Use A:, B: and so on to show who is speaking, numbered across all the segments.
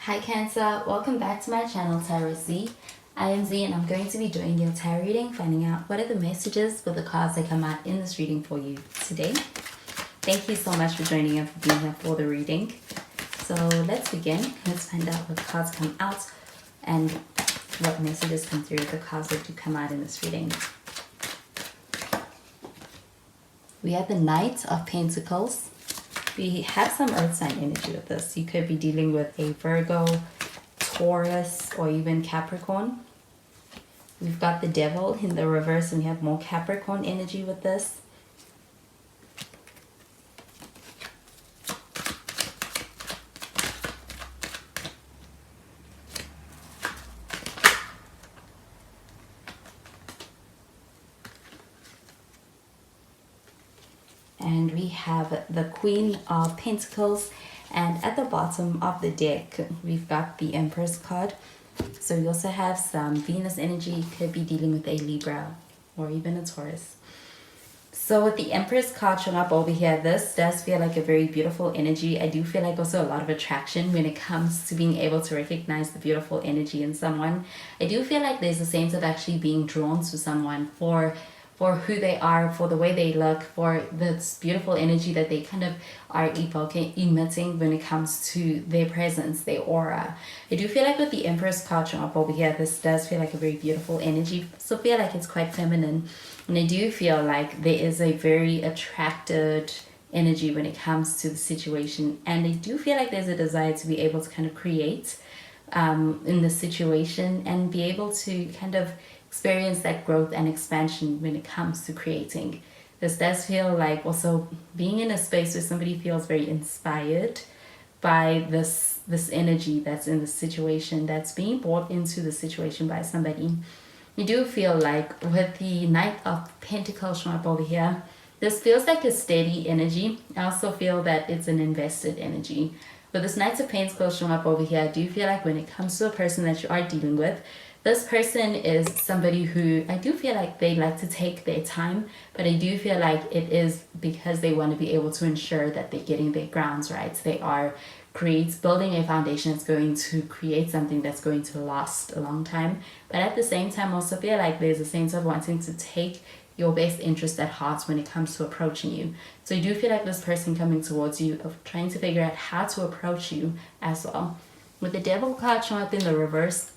A: Hi Cancer, welcome back to my channel Tarot Z. I am Z and I'm going to be doing your tarot reading, finding out what are the messages for the cards that come out in this reading for you today. Thank you so much for joining and for being here for the reading. So let's begin. Let's find out what cards come out and what messages come through the cards that do come out in this reading. We have the Knight of Pentacles. We have some earth sign energy with this. You could be dealing with a Virgo, Taurus, or even Capricorn. We've got the Devil in the reverse, and we have more Capricorn energy with this. And we have the Queen of Pentacles, and at the bottom of the deck we've got the Empress card. So we also have some Venus energy. Could be dealing with a Libra or even a Taurus. So with the Empress card showing up over here, this does feel like a very beautiful energy. I do feel like also a lot of attraction when it comes to being able to recognize the beautiful energy in someone. I do feel like there's a sense of actually being drawn to someone for who they are, for the way they look, for this beautiful energy that they kind of are emitting when it comes to their presence, their aura. I do feel like with the Empress card showing up over here, this does feel like a very beautiful energy. So feel like it's quite feminine. And I do feel like there is a very attracted energy when it comes to the situation. And I do feel like there's a desire to be able to kind of create in the situation and be able to kind of experience that growth and expansion when it comes to creating. This does feel like also being in a space where somebody feels very inspired by this energy that's in the situation, that's being brought into the situation by somebody. You do feel like with the Knight of Pentacles showing up over here, this feels like a steady energy. I also feel that it's an invested energy. With this Knight of Pentacles showing up over here, I do feel like when it comes to a person that you are dealing with, this person is somebody who I do feel like they like to take their time, but I do feel like it is because they want to be able to ensure that they're getting their grounds right. They are building a foundation that's going to create something that's going to last a long time. But at the same time, also feel like there's a sense of wanting to take your best interest at heart when it comes to approaching you. So you do feel like this person coming towards you, of trying to figure out how to approach you as well. With the Devil card showing up in the reverse,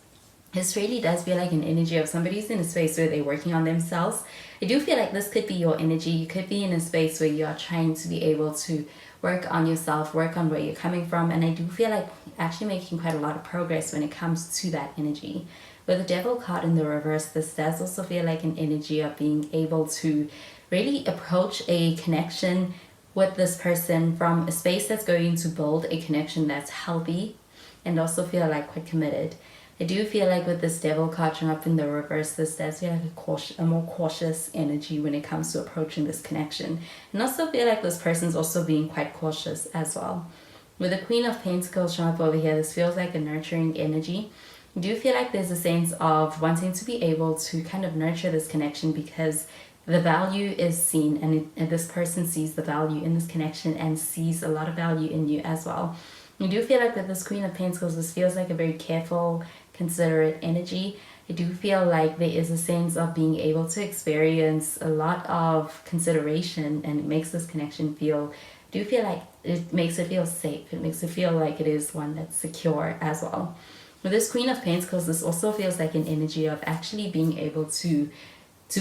A: this really does feel like an energy of somebody who's in a space where they're working on themselves. I do feel like this could be your energy. You could be in a space where you are trying to be able to work on yourself, work on where you're coming from. And I do feel like actually making quite a lot of progress when it comes to that energy. With the Devil card in the reverse, this does also feel like an energy of being able to really approach a connection with this person from a space that's going to build a connection that's healthy and also feel like quite committed. I do feel like with this Devil card showing up in the reverse, this does feel like a more cautious energy when it comes to approaching this connection. And also feel like this person's also being quite cautious as well. With the Queen of Pentacles showing up over here, this feels like a nurturing energy. I do feel like there's a sense of wanting to be able to kind of nurture this connection because the value is seen, and this person sees the value in this connection and sees a lot of value in you as well. I do feel like with this Queen of Pentacles, this feels like a very careful, considerate energy. I do feel like there is a sense of being able to experience a lot of consideration, and it makes this connection feel, I do feel like it makes it feel safe. It makes it feel like it is one that's secure as well. With this Queen of Pentacles, this also feels like an energy of actually being able to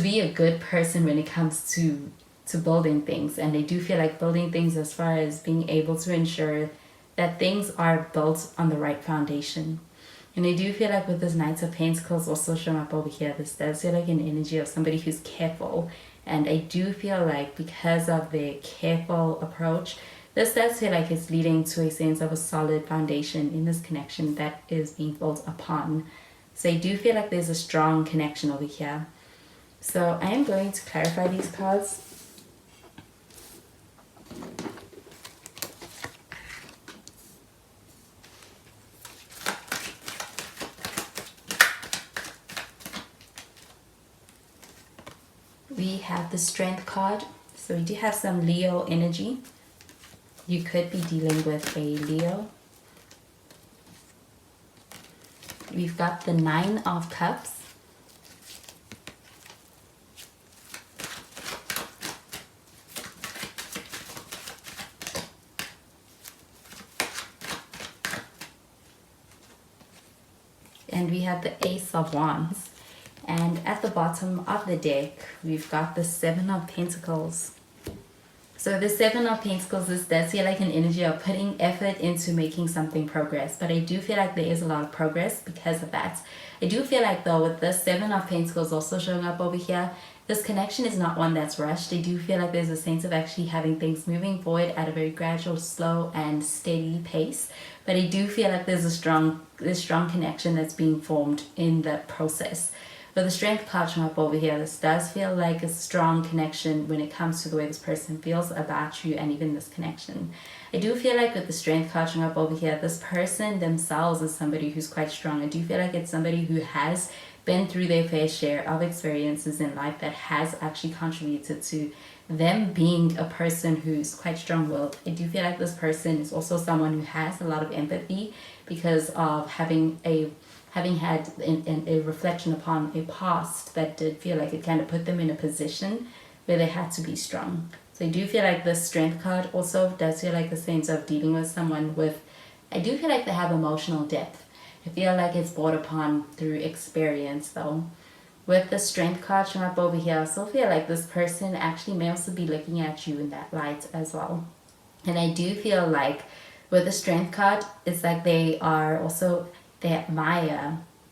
A: be a good person when it comes to building things. And I do feel like building things as far as being able to ensure that things are built on the right foundation. And I do feel like with this Knight of Pentacles also showing up over here, this does feel like an energy of somebody who's careful. And I do feel like because of their careful approach, this does feel like it's leading to a sense of a solid foundation in this connection that is being built upon. So I do feel like there's a strong connection over here. So I am going to clarify these cards. We have the Strength card. So we do have some Leo energy. You could be dealing with a Leo. we've got the Nine of Cups. And we have the Ace of Wands. And at the bottom of the deck, we've got the Seven of Pentacles. So the Seven of Pentacles, this does feel like an energy of putting effort into making something progress. But I do feel like there is a lot of progress because of that. I do feel like though with the Seven of Pentacles also showing up over here, this connection is not one that's rushed. I do feel like there's a sense of actually having things moving forward at a very gradual, slow and steady pace. But I do feel like there's a strong connection that's being formed in that process. With the Strength card showing up over here, this does feel like a strong connection when it comes to the way this person feels about you and even this connection. I do feel like with the Strength card showing up over here, this person themselves is somebody who's quite strong. I do feel like it's somebody who has been through their fair share of experiences in life that has actually contributed to them being a person who's quite strong-willed. I do feel like this person is also someone who has a lot of empathy because of having had a reflection upon a past that did feel like it kind of put them in a position where they had to be strong. So I do feel like the Strength card also does feel like the sense of dealing with someone with, I do feel like they have emotional depth. I feel like it's brought upon through experience though. With the Strength card showing up over here, I still feel like this person actually may also be looking at you in that light as well. And I do feel like with the Strength card, it's like they admire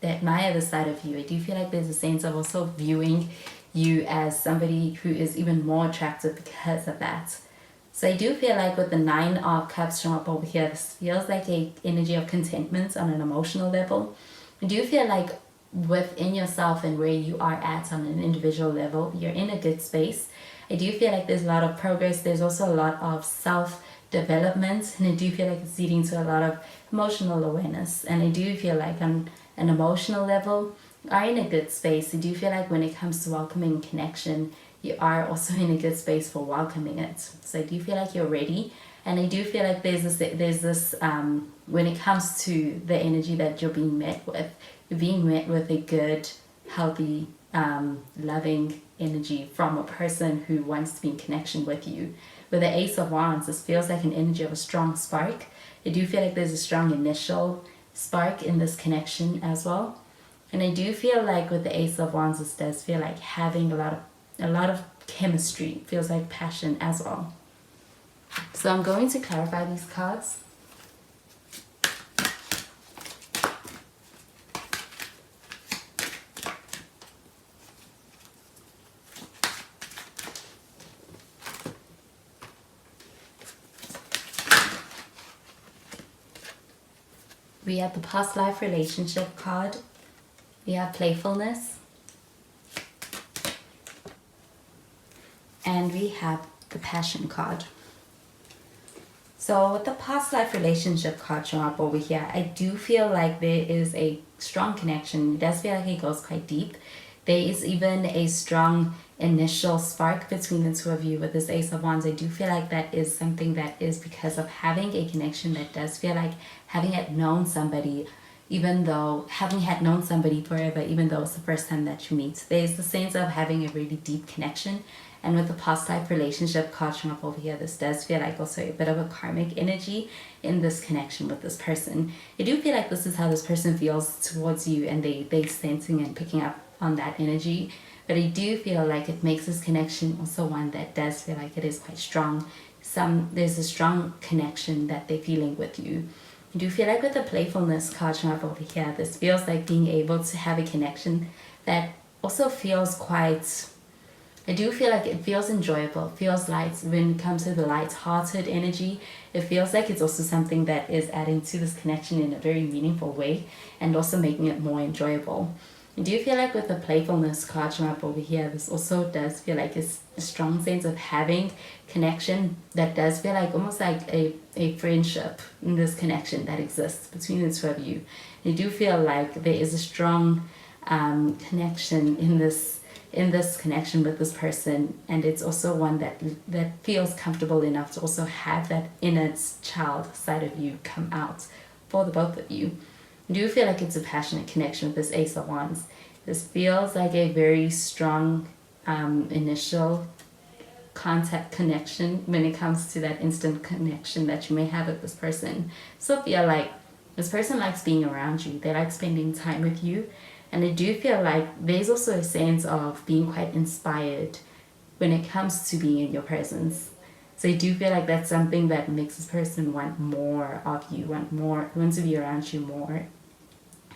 A: the side of you. I do feel like there's a sense of also viewing you as somebody who is even more attractive because of that. So I do feel like with the Nine of Cups showing up over here, this feels like a energy of contentment on an emotional level. I do feel like within yourself and where you are at on an individual level, you're in a good space. I do feel like there's a lot of progress. There's also a lot of self-development, and I do feel like it's leading to a lot of emotional awareness. And I do feel like on an emotional level, you are in a good space. I do feel like when it comes to welcoming connection, you are also in a good space for welcoming it. So I do feel like you're ready. And I do feel like there's this when it comes to the energy that you're being met with a good, healthy, loving energy from a person who wants to be in connection with you. With the Ace of Wands, this feels like an energy of a strong spark. I do feel like there's a strong initial spark in this connection as well. And I do feel like with the Ace of Wands, this does feel like having a lot of chemistry. It feels like passion as well. So I'm going to clarify these cards. We have the past life relationship card. We have playfulness. And we have the passion card. So with the past life relationship card showing up over here, I do feel like there is a strong connection. It does feel like it goes quite deep. There is even a strong initial spark between the two of you with this Ace of Wands. I do feel like that is something that is because of having a connection that does feel like having had known somebody, even though having had known somebody forever, even though it's the first time that you meet. There's the sense of having a really deep connection. And with the past life relationship card showing up over here, this does feel like also a bit of a karmic energy in this connection with this person. I do feel like this is how this person feels towards you, and they sensing and picking up on that energy. But I do feel like it makes this connection also one that does feel like it is quite strong. There's a strong connection that they're feeling with you. I do feel like with the playfulness card showing up over here, this feels like being able to have a connection that also feels quite, I do feel like it feels enjoyable, feels light. When it comes to the light-hearted energy, it feels like it's also something that is adding to this connection in a very meaningful way and also making it more enjoyable. I do feel like with the playfulness card showing up over here, this also does feel like it's a strong sense of having connection that does feel like almost like a friendship in this connection that exists between the two of you. I do feel like there is a strong connection in this connection with this person, and it's also one that feels comfortable enough to also have that inner child side of you come out for the both of you. I do feel like it's a passionate connection with this Ace of Wands. This feels like a very strong initial contact connection when it comes to that instant connection that you may have with this person. So feel like this person likes being around you. They like spending time with you. And I do feel like there's also a sense of being quite inspired when it comes to being in your presence. So I do feel like that's something that makes this person want more of you, want to be around you more.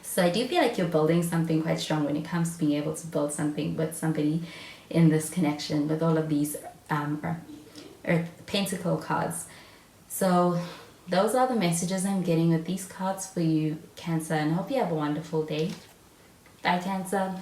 A: So I do feel like you're building something quite strong when it comes to being able to build something with somebody in this connection with all of these Earth Pentacle cards. So those are the messages I'm getting with these cards for you, Cancer, and I hope you have a wonderful day. Bye, Cancer.